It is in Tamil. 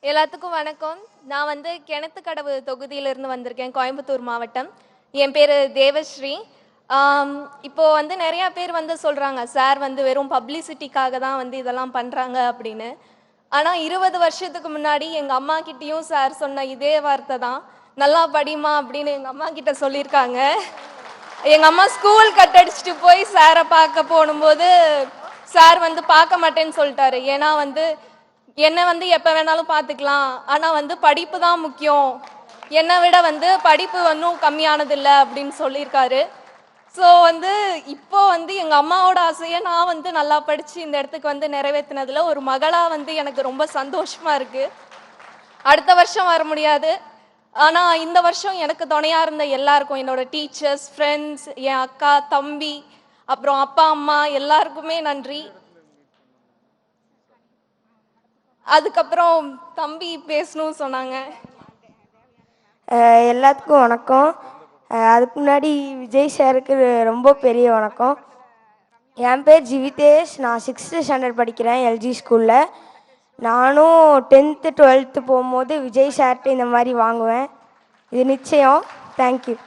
எல்லாத்துக்கும் வணக்கம். நான் வந்து கிணத்துக்கடவு தொகுதியிலிருந்து வந்திருக்கேன், கோயம்புத்தூர் மாவட்டம். என் பேர் தேவஸ்ரீ. இப்போ வந்து நிறையா பேர் வந்து சொல்கிறாங்க, சார் வந்து வெறும் பப்ளிசிட்டிக்காக தான் வந்து இதெல்லாம் பண்ணுறாங்க அப்படின்னு. ஆனால் 20 வருஷத்துக்கு முன்னாடி எங்கள் அம்மா கிட்டேயும் சார் சொன்ன இதே வார்த்தை தான், நல்லா படிமா அப்படின்னு எங்கள் அம்மா கிட்ட சொல்லியிருக்காங்க. எங்கள் அம்மா ஸ்கூல் கட்டடிச்சிட்டு போய் சாரை பார்க்க போகும்போது சார் வந்து பார்க்க மாட்டேன்னு சொல்லிட்டாரு. ஏன்னா வந்து என்னை வந்து எப்போ வேணாலும் பார்த்துக்கலாம், ஆனால் வந்து படிப்பு தான் முக்கியம், என்னை விட வந்து படிப்பு ஒன்றும் கம்மியானதில்லை அப்படின்னு சொல்லியிருக்காரு. ஸோ வந்து இப்போ வந்து எங்கள் அம்மாவோட ஆசையை நான் வந்து நல்லா படித்து இந்த இடத்துக்கு வந்து நிறைவேற்றினதில் ஒரு மகளாக வந்து எனக்கு ரொம்ப சந்தோஷமாக இருக்குது. அடுத்த வருஷம் வர முடியாது, ஆனால் இந்த வருஷம் எனக்கு துணையாக இருந்த எல்லாருக்கும், என்னோட டீச்சர்ஸ், ஃப்ரெண்ட்ஸ், என் அக்கா, தம்பி, அப்புறம் அப்பா அம்மா எல்லாருக்குமே நன்றி. அதுக்கப்புறம் தம்பி பேசணும்னு சொன்னாங்க. எல்லாத்துக்கும் வணக்கம். அதுக்கு முன்னாடி விஜய் சாருக்கு ரொம்ப பெரிய வணக்கம். என் பேர் ஜிவிதேஷ். நான் 6th ஸ்டாண்டர்ட் படிக்கிறேன் எல்ஜி ஸ்கூலில். நானும் 10th 12th போகும்போது விஜய் சார்ட்டு இந்த மாதிரி வாங்குவேன், இது நிச்சயம். தேங்க்யூ.